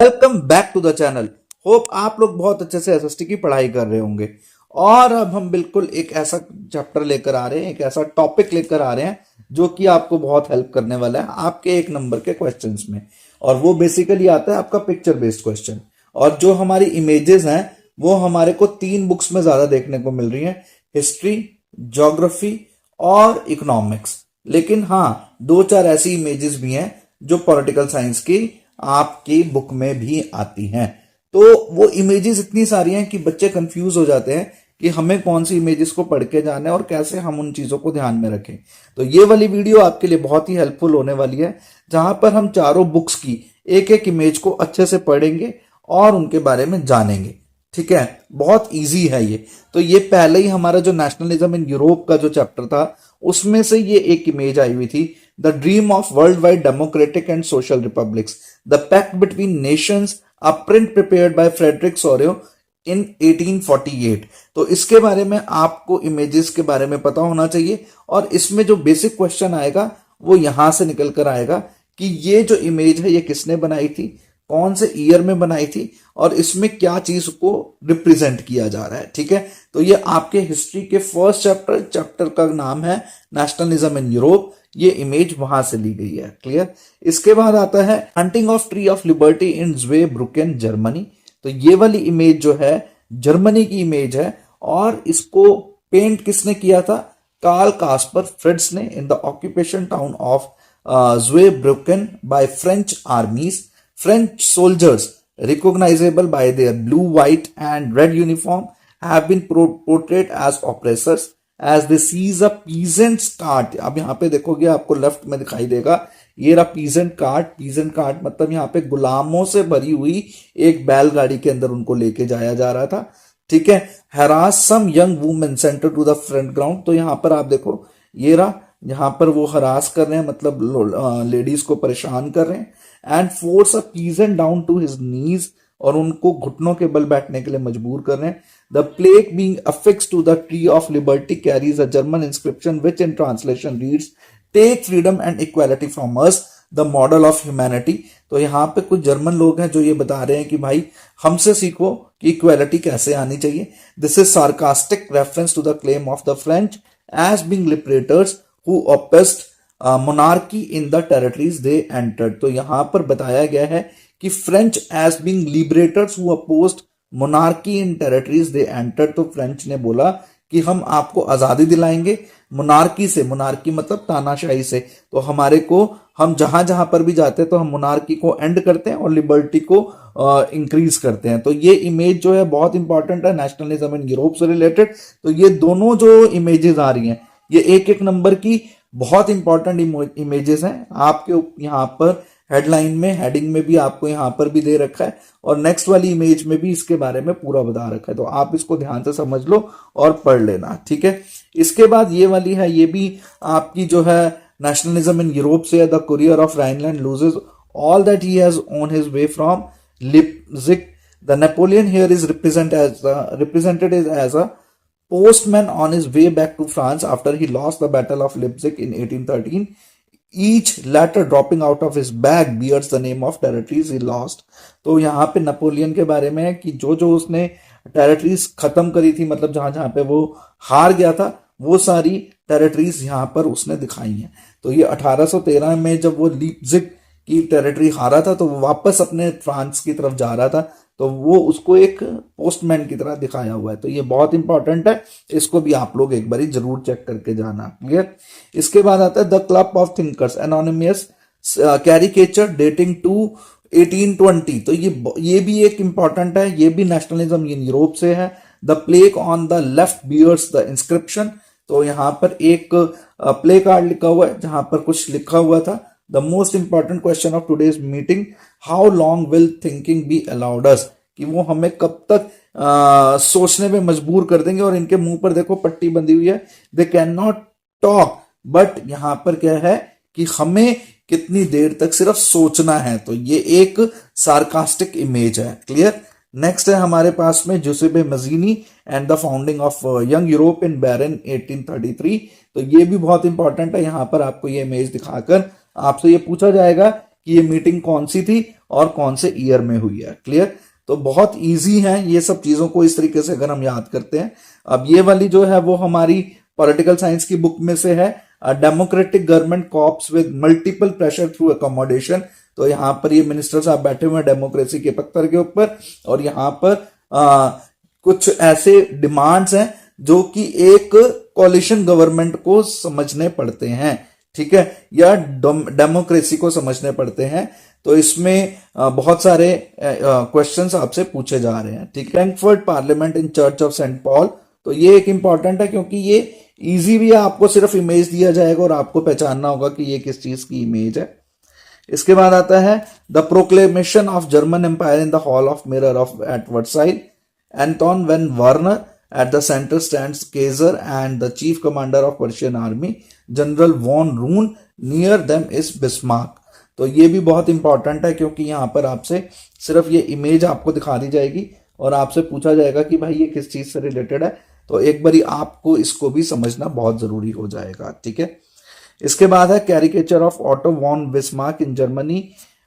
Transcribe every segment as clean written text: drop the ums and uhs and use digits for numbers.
Welcome back to the channel. Hope आप लोग बहुत अच्छे से एसएसटी की पढ़ाई कर रहे होंगे। और अब हम बिल्कुल एक ऐसा चैप्टर लेकर आ रहे हैं, एक ऐसा टॉपिक लेकर आ रहे हैं जो कि आपको बहुत हेल्प करने वाला है आपके 1 नंबर के क्वेश्चंस में। और वो बेसिकली आता है आपका पिक्चर बेस्ड क्वेश्चन। और जो हमारी इमेजेस हैं वो हमारे को 3 बुक्स में ज्यादा देखने को मिल रही हैं, हिस्ट्री, ज्योग्राफी और इकोनॉमिक्स। लेकिन हाँ, 2-4 ऐसी इमेजेस भी हैं जो पॉलिटिकल साइंस की आपकी बुक में भी आती हैं। तो वो इमेजेस इतनी सारी हैं कि बच्चे कंफ्यूज हो जाते हैं कि हमें कौन सी इमेजेस को पढ़ के जाना है और कैसे हम उन चीजों को ध्यान में रखें। तो ये वाली वीडियो आपके लिए बहुत ही हेल्पफुल होने वाली है, जहां पर हम चारों बुक्स की एक एक इमेज को अच्छे से पढ़ेंगे और उनके बारे में जानेंगे। ठीक है, बहुत इजी है ये। तो ये पहले ही हमारा जो नेशनलिज्म इन यूरोप का जो चैप्टर था उसमें से ये एक इमेज आई हुई थी, the dream of world wide democratic and social republics, the pact between nations, a print prepared by Frederic Sorrieu in 1848। तो इसके बारे में आपको इमेजेस के बारे में पता होना चाहिए। और इसमें जो बेसिक क्वेश्चन आएगा वो यहां से निकल कर आएगा कि ये जो इमेज है ये किसने बनाई थी, कौन से ईयर में बनाई थी और इसमें क्या चीज को रिप्रेजेंट किया जा रहा है। ठीक है, तो ये आपके हिस्ट्री के फर्स्ट चैप्टर का नाम है नेशनलिज्म इन यूरोप। ये इमेज वहां से ली गई है। क्लियर। इसके बाद आता है hunting of tree of liberty in Zweibrucken Germany. तो ये वाली इमेज जो है जर्मनी की इमेज है और इसको पेंट किसने किया था, कार्ल कास्पर फ्रिट्ज ने, in the occupation town of Zweibrucken by French armies. French soldiers, recognizable by their blue, white, and red uniform, have been portrayed as oppressors as they seize a peasant's cart। अब यहाँ पे देखोगे आपको left में दिखाई देगा, ये रहा पीजेंट कार्ट। पीजेंट कार्ट मतलब यहाँ पे गुलामों से भरी हुई एक बैलगाड़ी के अंदर उनको लेके जाया जा रहा था। ठीक है, harass some young women sent to the front ground। तो यहाँ पर आप देखो, ये रहा, यहाँ पर वो हरास कर रहे हैं, मतलब लेडीज को परेशान कर रहे हैं। And force a peasant down to his knees, और उनको घुटनों के बल बैठने के लिए मजबूर कर रहे हैं। The plaque being affixed to the tree of liberty carries a German inscription which in translation reads, take freedom and equality from us the model of humanity. तो यहाँ पे कुछ जर्मन लोग हैं जो ये बता रहे हैं कि भाई हमसे सीखो कि इक्वालिटी कैसे आनी चाहिए। This is sarcastic reference to the claim of the French as being liberators who oppressed monarchy in the territories they entered। तो यहां पर बताया गया है कि French as being liberators who opposed monarchy in territories they entered। तो French ने बोला कि हम आपको आजादी दिलाएंगे मोनार्की से। मोनार्की मतलब तानाशाही से। तो हमारे को, हम जहां जहां पर भी जाते हैं तो हम मोनार्की को एंड करते हैं और लिबर्टी को इंक्रीज करते हैं। तो ये इमेज जो है बहुत इंपॉर्टेंट है नेशनलिज्म इन यूरोप से रिलेटेड। तो ये दोनों जो इमेजेस आ रही हैं ये एक एक नंबर की बहुत इंपॉर्टेंट इमेजेस हैं। आपके यहाँ पर हेडलाइन में, हेडिंग में भी आपको यहाँ पर भी दे रखा है और नेक्स्ट वाली इमेज में भी इसके बारे में पूरा बता रखा है। तो आप इसको ध्यान से समझ लो और पढ़ लेना। ठीक है, इसके बाद ये वाली है, ये भी आपकी जो है नेशनलिज्म इन यूरोप से, the courier of Rhineland loses all that he has on his way from Leipzig. The Napoleon here is represented as a postman on his way back to France after he lost the Battle of Leipzig in 1813. Each letter dropping out of his bag bears the name of territories he lost। तो यहाँ पे Napoleon के बारे में है कि जो जो उसने टेरिटरीज खत्म करी थी, मतलब जहां जहां पे वो हार गया था, वो सारी टेरिटरीज यहाँ पर उसने दिखाई हैं। तो ये 1813 में जब वो लीप्जिग की टेरिटरी हारा था तो वो वापस अपने फ्रांस की तरफ जा रहा था, तो वो उसको एक पोस्टमैन की तरह दिखाया हुआ है। तो ये बहुत इंपॉर्टेंट है, इसको भी आप लोग एक बार जरूर चेक करके जाना। क्लियर। इसके बाद आता है the club of thinkers anonymous caricature dating to 1820। तो ये भी एक इंपॉर्टेंट है, ये भी नेशनलिज्म इन यूरोप से है। The plague on the left bears the inscription. तो यहाँ पर एक प्ले कार्ड लिखा हुआ है जहां पर कुछ लिखा हुआ था, the most important question of today's meeting, how long will thinking be allowed us. कि वो हमें कब तक सोचने में मजबूर कर देंगे। और इनके मुंह पर देखो पट्टी बंधी हुई है, they can not talk, but यहां पर क्या है कि हमें कितनी देर तक सिर्फ सोचना है। तो ये एक सार्कास्टिक इमेज है। क्लियर। नेक्स्ट है हमारे पास में Giuseppe Mazzini and the founding of Young Europe in Berne 1833। तो ये भी बहुत इंपॉर्टेंट है। यहां पर आपको ये इमेज दिखाकर आपसे ये पूछा जाएगा कि कि ये मीटिंग कौन सी थी और कौन से ईयर में हुई है। क्लियर? तो बहुत इजी है ये सब चीजों को इस तरीके से अगर हम याद करते हैं। अब ये वाली जो है वो हमारी पॉलिटिकल साइंस की बुक में से है, democratic government copes with multiple pressure through accommodation. तो यहाँ पर ये मिनिस्टर साहब बैठे हुए हैं डेमोक्रेसी के पत्थर के ऊपर, और यहाँ पर कुछ ऐसे डिमांड्स हैं जो कि एक कॉलिशन गवर्नमेंट को समझने पड़ते हैं, ठीक है, या डेमोक्रेसी को समझने पड़ते हैं। तो इसमें बहुत सारे क्वेश्चंस आपसे पूछे जा रहे हैं, ठीक है। Frankfurt parliament in church of Saint Paul, तो ये एक इंपॉर्टेंट है क्योंकि ये इजी भी है, आपको सिर्फ इमेज दिया जाएगा और आपको पहचानना होगा कि ये किस चीज की इमेज है। इसके बाद आता है the proclamation of German empire in the hall of mirror of at Versailles, Anton von Werner at the centre stands Kaiser and the chief commander of Prussian army general von Roon, near them is Bismarck. तो ये भी बहुत important है क्योंकि यहाँ पर आपसे सिर्फ ये इमेज आपको दिखा दी जाएगी और आपसे पूछा जाएगा कि भाई ये किस चीज से रिलेटेड है, तो एक बारी आपको इसको भी समझना बहुत जरूरी हो जाएगा, ठीक है। इसके बाद है caricature of Otto von Bismarck in Germany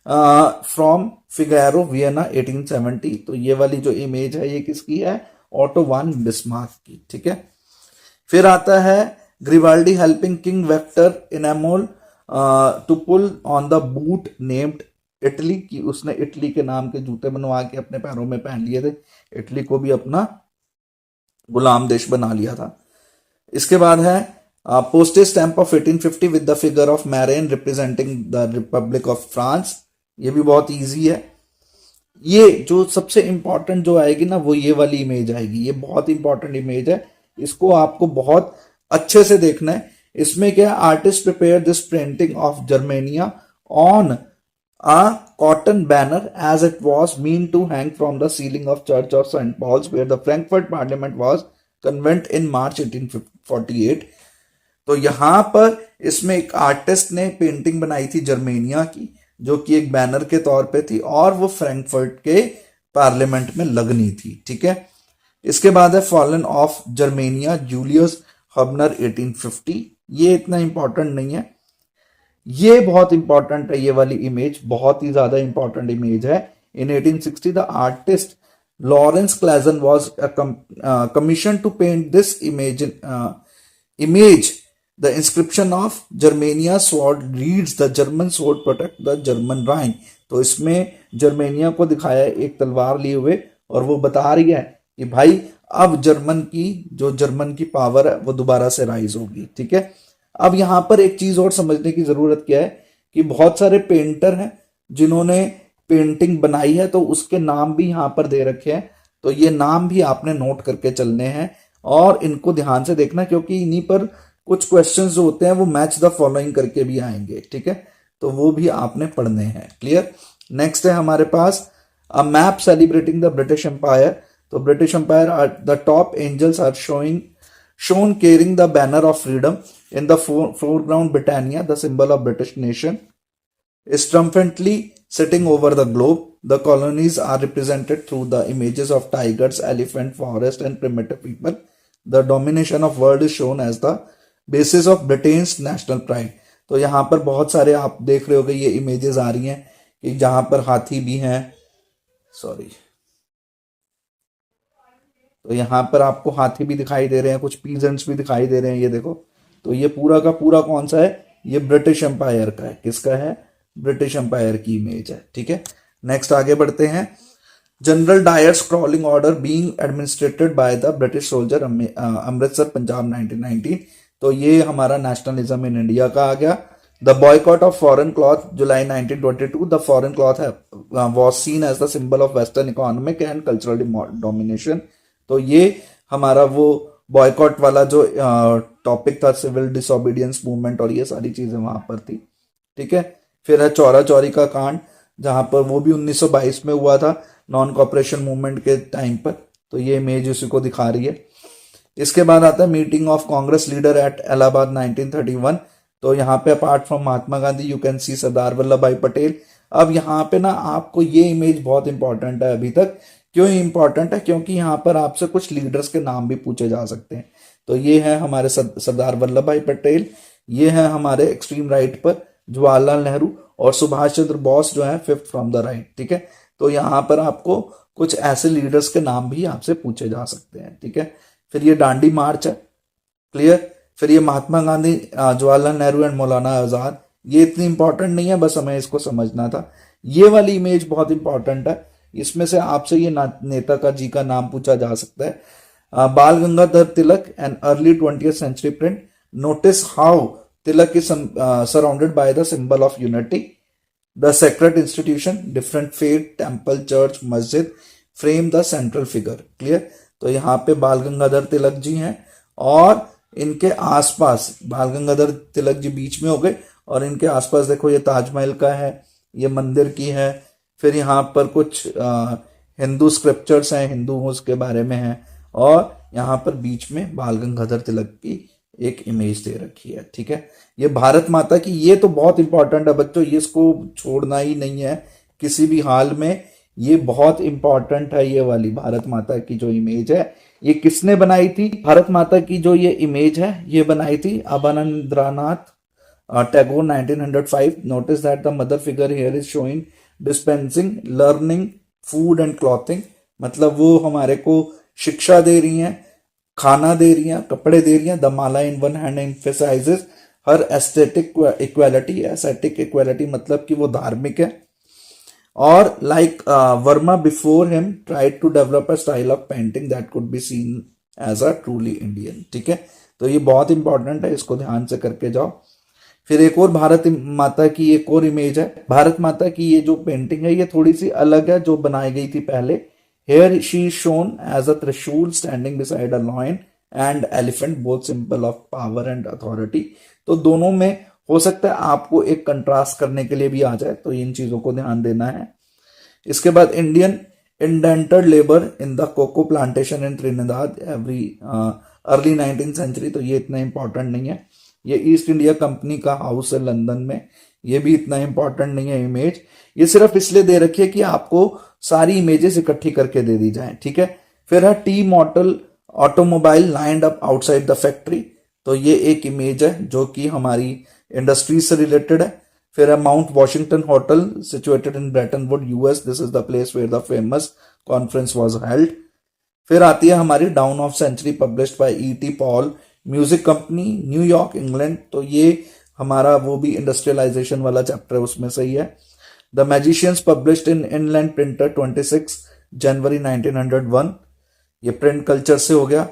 from Figaro Vienna 1870। तो ये वाली जो इमेज है ये किसकी है? ऑटो वॉन बिस्मार्क की, ठीक है। फिर आता है Garibaldi helping king Victor Emmanuel to pull on the boot named Italy, की उसने इटली के नाम के जूते बनवा के अपने पैरों में पहन लिए थे, इटली को भी अपना गुलाम देश बना लिया था। इसके बाद है postage stamp of 1850 with the figure of Marianne representing the republic of France. ये भी बहुत इजी है। ये जो सबसे इंपॉर्टेंट जो आएगी ना वो ये वाली इमेज आएगी, ये बहुत इंपॉर्टेंट इमेज है, इसको आपको बहुत अच्छे से देखना है। इसमें क्या है? Artist prepare this painting of Germania on a cotton banner as it was meant to hang from the ceiling of Church of St. Paul's where the Frankfurt Parliament was convened in March 1848। तो यहां पर इसमें एक artist ने painting बनाई थी Germania की, जो कि एक बैनर के तौर पे थी और वो फ्रैंकफर्ट के पार्लियामेंट में लगनी थी, ठीक है। इसके बाद है फॉलन ऑफ जर्मेनिया जूलियस हबनर 1850। ये इतना इंपॉर्टेंट नहीं है, ये बहुत इंपॉर्टेंट है। ये वाली इमेज बहुत ही ज्यादा इंपॉर्टेंट इमेज है। In 1860 the artist Lorenz Clasen was commission to paint this image the inscription of Germania sword reads the German sword protect the German Rhine. तो इसमें जर्मेनिया को दिखाया एक तलवार लिए हुए और वो बता रही है कि भाई अब जर्मन की पावर है वो दोबारा से राइज होगी, ठीक है। अब यहां पर एक चीज और समझने की जरूरत क्या है कि बहुत सारे पेंटर हैं जिन्होंने पेंटिंग बनाई है, तो उसके नाम भी यहां पर दे रखे हैं। तो ये नाम भी आपने नोट करके चलने हैं और इनको ध्यान से देखना, क्योंकि इन्हीं पर कुछ क्वेश्चंस जो होते हैं वो मैच द फॉलोइंग करके भी आएंगे, ठीक है। तो वो भी आपने पढ़ने हैं। क्लियर? नेक्स्ट है हमारे पास a map celebrating the British empire. तो British empire are the top angels are shown carrying the banner of freedom. In the foreground, Britannia, the symbol of British nation, is triumphantly sitting over the globe. The colonies are represented through the images of tigers, elephant, forest, and primitive people. The domination of world is shown as the basis of Britain's national pride. तो यहाँ पर बहुत सारे आप देख रहे होगे ये इमेजेस आ रही हैं कि जहां पर हाथी भी हैं, सॉरी, तो यहाँ पर आपको हाथी भी दिखाई दे रहे हैं, कुछ पीजेंट्स भी दिखाई दे रहे हैं, ये देखो। तो ये पूरा का पूरा कौन सा है? ये ब्रिटिश एम्पायर का है। किसका है? ब्रिटिश एम्पायर की इमेज है, ठीक है। नेक्स्ट आगे बढ़ते हैं। General dyers crawling order being administrated by the British soldier, Amritsar Punjab 1919। तो ये हमारा नेशनलिज्म इन इंडिया का आ गया। The boycott of foreign cloth July 1922। The foreign cloth was seen as the symbol of western economic and cultural domination. तो ये हमारा वो बॉयकॉट वाला जो टॉपिक था, सिविल डिसोबीडियंस मूवमेंट और ये सारी चीजें वहां पर थी, ठीक है। फिर है चौरा चौरी का कांड, जहां पर वो भी 1922 में हुआ था, नॉन कॉपरेशन मूवमेंट के टाइम पर। तो ये इमेज उसी को दिखा रही है। इसके बाद आता है meeting of Congress leader at Allahabad 1931। तो यहाँ पे apart from Mahatma Gandhi you can see Sardar Vallabhbhai Patel. अब यहाँ पे ना आपको ये इमेज बहुत इंपॉर्टेंट है अभी तक। क्यों इंपॉर्टेंट है? क्योंकि यहाँ पर आपसे कुछ लीडर्स के नाम भी पूछे जा सकते हैं। तो ये है हमारे सरदार वल्लभ भाई पटेल, ये है हमारे एक्सट्रीम राइट पर जवाहरलाल नेहरू, और सुभाष चंद्र बोस जो है फिफ्थ फ्रॉम द राइट, ठीक है। तो यहाँ पर आपको कुछ ऐसे लीडर्स के नाम भी आपसे पूछे जा सकते हैं, ठीक है। फिर ये डांडी मार्च है, क्लियर। फिर ये महात्मा गांधी, जवाहरलाल नेहरू एंड मौलाना आजाद, ये इतनी इंपॉर्टेंट नहीं है, बस हमें इसको समझना था। ये वाली इमेज बहुत इंपॉर्टेंट है, इसमें से आपसे ये नेता का जी का नाम पूछा जा सकता है। Bal Gangadhar Tilak and early 20th century print, notice how Tilak is surrounded by the symbol of unity, the sacred institution, different faith, temple, church, मस्जिद frame the central figure, clear. तो यहाँ पे बाल गंगाधर तिलक जी हैं और इनके आसपास, बाल गंगाधर तिलक जी बीच में हो गए और इनके आसपास देखो ये ताजमहल का है, ये मंदिर की है। फिर यहाँ पर कुछ हिंदू स्क्रिप्चर्स हैं, हिंदू के बारे में है, और यहाँ पर बीच में बाल गंगाधर तिलक की एक इमेज दे रखी है, ठीक है। ये भारत माता की, ये तो बहुत इंपॉर्टेंट है बच्चों, ये इसको छोड़ना ही नहीं है किसी भी हाल में, ये बहुत इंपॉर्टेंट है। ये वाली भारत माता की जो इमेज है, ये किसने बनाई थी? भारत माता की जो ये इमेज है, ये बनाई थी Abanindranath Tagore 1905। Notice that the mother figure here is showing dispensing learning food and clothing, मतलब वो हमारे को शिक्षा दे रही हैं, खाना दे रही हैं, कपड़े दे रही हैं। The mala in one hand emphasises her aesthetic equality, aesthetic equality मतलब कि वो धार्मिक है। और like Varma before him tried to develop a style of painting that could be seen as a truly Indian, ठीक है। तो ये बहुत इंपॉर्टेंट है, इसको ध्यान से करके जाओ। फिर एक और भारत माता की एक और इमेज है। भारत माता की ये जो पेंटिंग है, ये थोड़ी सी अलग है जो बनाई गई थी पहले। Here she is shown as a Trishul standing beside a lion and elephant, both symbol of power and authority. तो दोनों में हो सकता है आपको एक कंट्रास्ट करने के लिए भी आ जाए, तो इन चीजों को ध्यान देना है। इसके बाद Indian indentured labour in the cocoa plantation in Trinidad every early 19th century, तो ये इतना इंपॉर्टेंट नहीं है। ये ईस्ट इंडिया कंपनी का हाउस है लंदन में, ये भी इतना इंपॉर्टेंट नहीं है इमेज। ये सिर्फ इसलिए दे रखी है कि आपको सारी इमेजेस इकट्ठी करके दे दी जाए, ठीक है। फिर है T model automobile lined up outside the factory, तो ये एक इमेज है जो कि हमारी इंडस्ट्रीज से रिलेटेड है। फिर है Mount Washington hotel situated in Bretton Wood US, this is the place where the famous conference was held. फिर आती है हमारी dawn of century published by E.T. Paul, music company, New York England, तो ये हमारा वो भी इंडस्ट्रियलाइजेशन वाला चैप्टर है, उसमें से ही है। The magicians published in inland printer 26 जनवरी 1901, ये प्रिंट कल्चर से हो गया।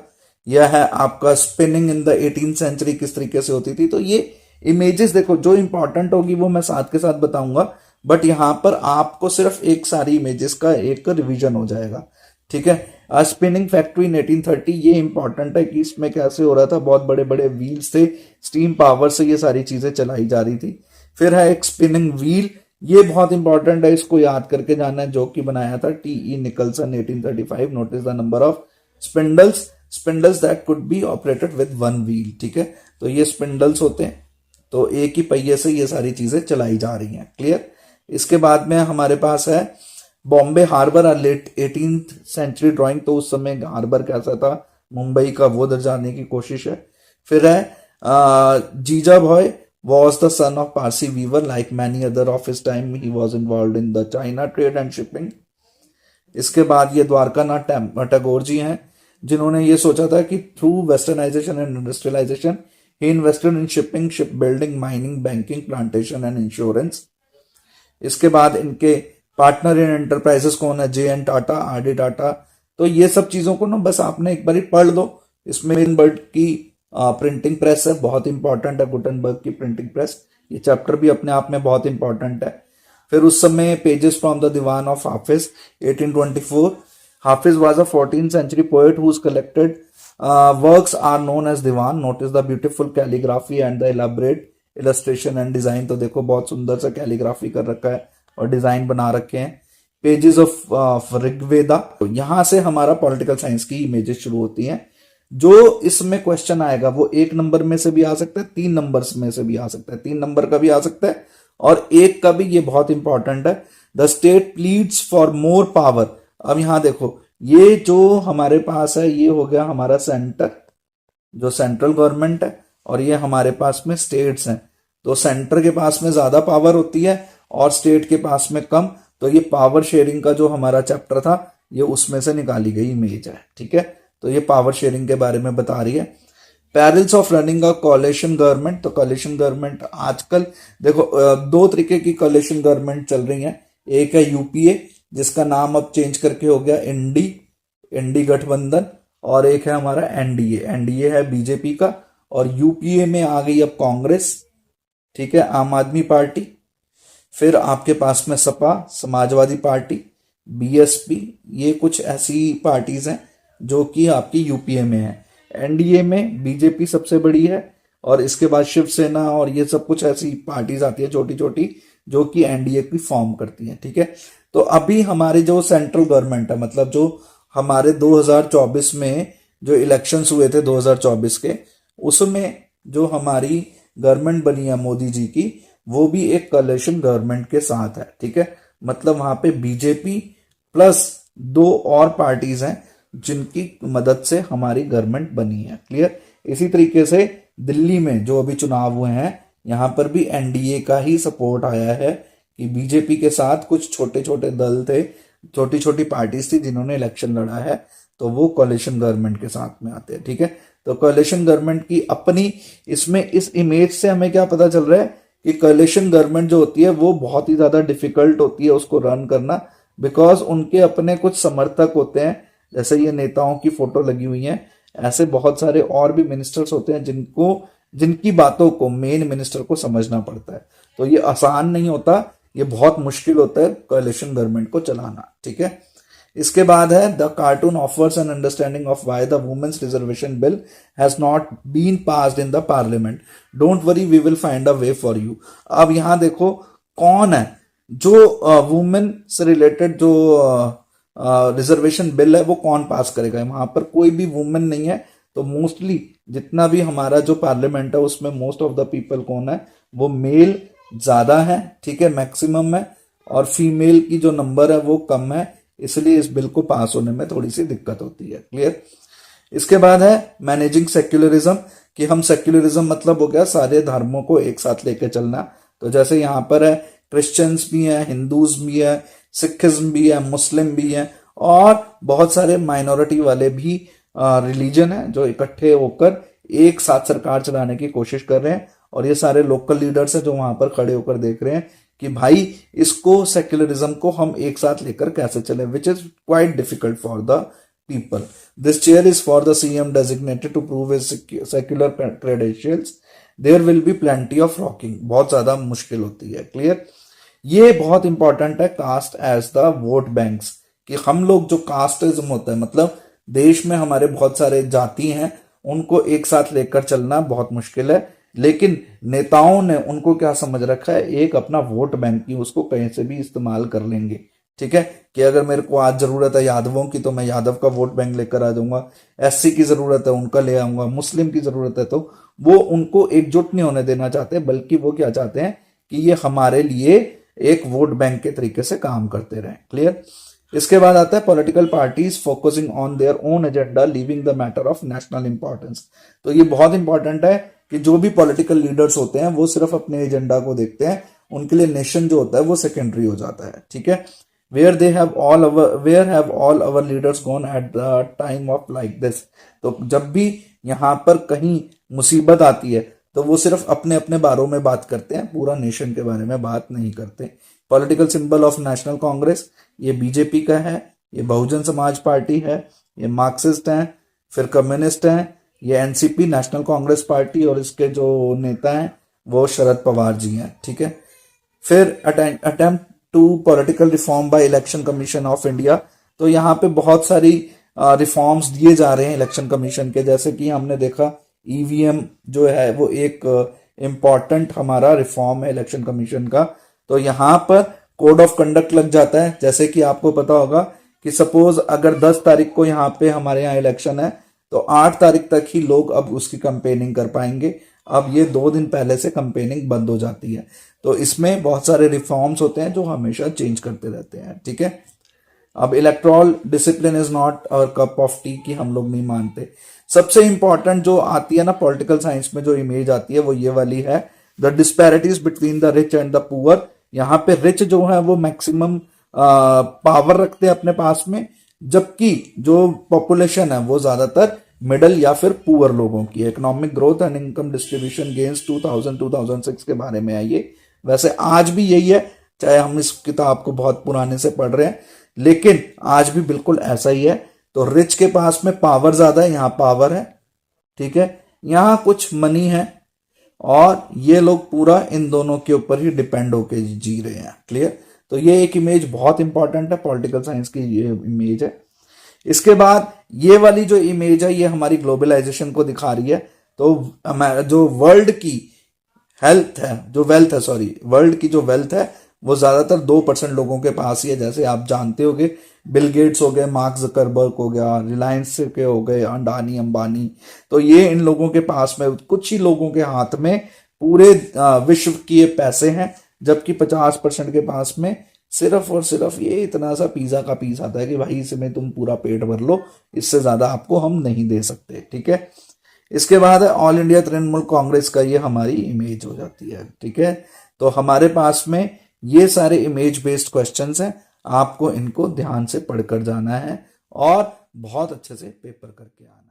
यह है आपका spinning in the 18th century किस तरीके से होती थी। तो ये इमेजेस देखो, जो इंपॉर्टेंट होगी वो मैं साथ के साथ बताऊंगा, बट यहां पर आपको सिर्फ एक सारी इमेजेस का एक रिवीजन हो जाएगा, ठीक है। स्पिनिंग फैक्ट्री इन 1830, ये इंपॉर्टेंट है कि इसमें कैसे हो रहा था, बहुत बड़े बड़े व्हील्स थे, स्टीम पावर से ये सारी चीजें चलाई जा रही थी। फिर है एक स्पिनिंग व्हील, ये बहुत इंपॉर्टेंट है, इसको याद करके जाना है, जो कि बनाया था T.E. Nicholson 1835। Notice the number of spindles that could be operated with one wheel, ठीक है। तो ये स्पिंडल्स होते हैं, तो एक ही पहिए से ये सारी चीजें चलाई जा रही हैं, क्लियर। इसके बाद में हमारे पास है Bombay harbour late 18th century drawing, तो उस समय हार्बर कैसा था मुंबई का, वो दर्शाने की कोशिश है। फिर है जीजा भॉय was the son of Parsi weaver. Like many other of his time, he was involved in the China trade and shipping. इसके बाद ये द्वारकानाथ टैगोर जी हैं, जिन्होंने ये सोचा था कि through westernisation and industrialisation he invested in shipping, ship building, mining, banking, plantation and insurance. इसके बाद इनके पार्टनर इन एंटरप्राइजेस कौन है? J.N. टाटा, R.D. टाटा। तो ये सब चीजों को ना बस आपने एक बार पढ़ लो। इसमें गुटेनबर्ग की प्रिंटिंग प्रेस है, बहुत इंपॉर्टेंट है गुटेनबर्ग की प्रिंटिंग प्रेस, ये चैप्टर भी अपने आप में बहुत इंपॉर्टेंट है। फिर उस समय pages from the Diwan of Hafiz 1824। Hafiz was a 14th century poet whose collected works are known as Diwan. Notice the beautiful calligraphy and the elaborate illustration and design, तो देखो बहुत सुंदर सा कैलीग्राफी कर रखा है और डिजाइन बना रखे हैं। पेजेस ऑफ ऋग्वेदा, तो यहां से हमारा पॉलिटिकल साइंस की इमेजेस शुरू होती हैं। जो इसमें क्वेश्चन आएगा वो 1 नंबर में से भी आ सकता है, 3 नंबर्स में से भी आ सकता है, 3 नंबर का भी आ सकता है और 1 का भी, ये बहुत इंपॉर्टेंट है। The state pleads for more power. अब यहां देखो, ये जो हमारे पास है ये हो गया हमारा सेंटर, जो सेंट्रल गवर्नमेंट है, और ये हमारे पास में स्टेट्स हैं। तो सेंटर के पास में ज्यादा पावर होती है और स्टेट के पास में कम, तो ये पावर शेयरिंग का जो हमारा चैप्टर था ये उसमें से निकाली गई इमेज है। ठीक है, तो ये पावर शेयरिंग के बारे में बता रही है। Parallels of running a कोalition government, तो कोalition गवर्नमेंट आजकल देखो दो तरीके की कोalition गवर्नमेंट चल रही है। एक है यूपीए जिसका नाम अब चेंज करके हो गया इंडी गठबंधन, और एक है हमारा एनडीए। एनडीए है बीजेपी का, और यूपीए में आ गई अब कांग्रेस, ठीक है, आम आदमी पार्टी, फिर आपके पास में सपा, समाजवादी पार्टी, बीएसपी, ये कुछ ऐसी पार्टीज हैं जो कि आपकी यूपीए में है। एनडीए में बीजेपी सबसे बड़ी है, और इसके बाद शिवसेना और ये सब कुछ ऐसी पार्टीज आती है छोटी छोटी जो कि एनडीए की फॉर्म करती हैं। ठीक है, तो अभी हमारे जो सेंट्रल गवर्नमेंट है, मतलब जो हमारे 2024 में जो इलेक्शंस हुए थे 2024 के, उसमें जो हमारी गवर्नमेंट बनी है मोदी जी की, वो भी एक कोalition गवर्नमेंट के साथ है। ठीक है, मतलब वहां पे बीजेपी प्लस दो और पार्टीज हैं जिनकी मदद से हमारी गवर्नमेंट बनी है। क्लियर। इसी तरीके से दिल्ली में जो अभी चुनाव हुए हैं, यहां पर भी एनडीए का ही सपोर्ट आया है कि बीजेपी के साथ कुछ छोटे छोटे दल थे, छोटी छोटी पार्टीज थी जिन्होंने इलेक्शन लड़ा है, तो वो कोalition गवर्नमेंट के साथ में आते हैं। ठीक है, तो कोalition गवर्नमेंट की अपनी इसमें इस इमेज से हमें क्या पता चल रहा है कि कोalition गवर्नमेंट जो होती है वो बहुत ही ज्यादा डिफिकल्ट होती है उसको रन करना, बिकॉज उनके अपने कुछ समर्थक होते हैं, जैसे ये नेताओं की फोटो लगी हुई है, ऐसे बहुत सारे और भी मिनिस्टर्स होते हैं जिनकी बातों को मेन मिनिस्टर को समझना पड़ता है। तो ये आसान नहीं होता, ये बहुत मुश्किल होता है कोalition गवर्नमेंट को चलाना। ठीक है, इसके बाद है the cartoon offers an understanding of why the women's reservation bill has not been passed in the parliament, don't worry we will find a way for you. अब यहां देखो कौन है जो वुमेन से रिलेटेड जो रिजर्वेशन बिल है वो कौन पास करेगा। वहां पर कोई भी वुमेन नहीं है, तो मोस्टली जितना भी हमारा जो पार्लियामेंट है उसमें मोस्ट ऑफ द पीपल कौन है, वो मेल ज्यादा है। ठीक है, मैक्सिमम है, और फीमेल की जो नंबर है वो कम है, इसलिए इस बिल को पास होने में थोड़ी सी दिक्कत होती है। क्लियर। इसके बाद है मैनेजिंग सेक्युलरिज्म, कि हम सेक्युलरिज्म मतलब हो गया सारे धर्मों को एक साथ लेके चलना। तो जैसे यहाँ पर है क्रिश्चियंस भी है, हिंदूज भी है, सिखिज्म भी है, मुस्लिम भी है, और बहुत सारे माइनॉरिटी वाले भी रिलीजन है जो इकट्ठे होकर एक साथ सरकार चलाने की कोशिश कर रहे हैं। और ये सारे लोकल लीडर्स हैं जो वहां पर खड़े होकर देख रहे हैं कि भाई इसको सेक्युलरिज्म को हम एक साथ लेकर कैसे चले, which is quite difficult for the people. This chair is for the CM designated to prove his secular credentials. There will be plenty of rocking. बहुत ज्यादा मुश्किल होती है। क्लियर। ये बहुत इंपॉर्टेंट है caste as the vote banks, कि हम लोग जो कास्टिज्म होता है, मतलब देश में हमारे बहुत सारे जाति हैं, उनको एक साथ लेकर चलना बहुत मुश्किल है, लेकिन नेताओं ने उनको क्या समझ रखा है, एक अपना वोट बैंक की, उसको कहीं से भी इस्तेमाल कर लेंगे। ठीक है, कि अगर मेरे को आज जरूरत है यादवों की तो मैं यादव का वोट बैंक लेकर आ जाऊंगा, एससी की जरूरत है उनका ले आऊंगा, मुस्लिम की जरूरत है, तो वो उनको एकजुट नहीं होने देना चाहते, बल्कि वो क्या चाहते हैं कि ये हमारे लिए एक वोट बैंक के तरीके से काम करते रहें। क्लियर। इसके बाद आता है political parties focusing on their own agenda leaving the matter of national importance. तो ये बहुत इंपॉर्टेंट है कि जो भी पॉलिटिकल लीडर्स होते हैं वो सिर्फ अपने एजेंडा को देखते हैं, उनके लिए नेशन जो होता है वो सेकेंडरी हो जाता है। ठीक है, where have all our leaders gone at the time of like this। तो जब भी यहाँ पर कहीं मुसीबत आती है तो वो सिर्फ अपने अपने बारों में बात करते हैं, पूरा नेशन के बारे में बात नहीं करते। Political symbol of national Congress, ये बीजेपी का है, ये बहुजन समाज पार्टी है, ये मार्क्सिस्ट हैं, फिर कम्युनिस्ट हैं, ये एनसीपी नेशनल कांग्रेस पार्टी, और इसके जो नेता हैं वो शरद पवार जी हैं। ठीक है, फिर attempt to political reform by election commission of India. तो यहाँ पे बहुत सारी रिफॉर्म्स दिए जा रहे हैं इलेक्शन कमीशन के, जैसे कि हमने देखा ईवीएम जो है वो एक इम्पॉर्टेंट हमारा रिफॉर्म है इलेक्शन कमीशन का। तो यहाँ पर कोड ऑफ कंडक्ट लग जाता है, जैसे कि आपको पता होगा कि सपोज अगर 10 तारीख को यहाँ पे हमारे यहाँ इलेक्शन है तो 8 तारीख तक ही लोग अब उसकी कंपेनिंग कर पाएंगे। अब ये 2 दिन पहले से कंपेनिंग बंद हो जाती है। तो इसमें बहुत सारे रिफॉर्म्स होते हैं जो हमेशा चेंज करते रहते हैं। ठीक है, अब electoral discipline is not our cup of T, की हम लोग नहीं मानते। सबसे इंपॉर्टेंट जो आती है ना पॉलिटिकल साइंस में, जो इमेज आती है वो ये वाली है, the disparities between the rich and the poor यहाँ पे रिच जो है वो मैक्सिमम पावर रखते हैं अपने पास में, जबकि जो पॉपुलेशन है वो ज्यादातर मिडिल या फिर पुअर लोगों की है। Economic growth and income distribution gains 2000-2006 के बारे में है ये। वैसे आज भी यही है, चाहे हम इस किताब को बहुत पुराने से पढ़ रहे हैं, लेकिन आज भी बिल्कुल ऐसा ही है। तो रिच के पास में पावर ज्यादा है, यहाँ पावर है, ठीक है, यहाँ कुछ मनी है, और ये लोग पूरा इन दोनों के ऊपर ही डिपेंड होके जी रहे हैं। क्लियर? तो ये एक इमेज बहुत इंपॉर्टेंट है, पॉलिटिकल साइंस की ये इमेज है। इसके बाद ये वाली जो इमेज है ये हमारी ग्लोबलाइजेशन को दिखा रही है। तो जो वर्ल्ड की हेल्थ है, जो वेल्थ है, सॉरी, वर्ल्ड की जो वेल्थ है वो ज्यादातर 2% लोगों के पास ही है। जैसे आप जानते होगे, बिल गेट्स हो गए, मार्क जकरबर्ग हो गया, रिलायंस के हो गए अडानी अंबानी, तो ये इन लोगों के पास में, कुछ ही लोगों के हाथ में पूरे विश्व की ये पैसे हैं, जबकि 50% के पास में सिर्फ और सिर्फ ये इतना सा पिज्जा का पीस आता है कि भाई इसमें तुम पूरा पेट भर लो, इससे ज्यादा आपको हम नहीं दे सकते। ठीक है, इसके बाद है ऑल इंडिया तृणमूल कांग्रेस का, ये हमारी इमेज हो जाती है। ठीक है, तो हमारे पास में ये सारे इमेज बेस्ड क्वेश्चंस हैं, आपको इनको ध्यान से पढ़कर जाना है और बहुत अच्छे से पेपर करके आना है।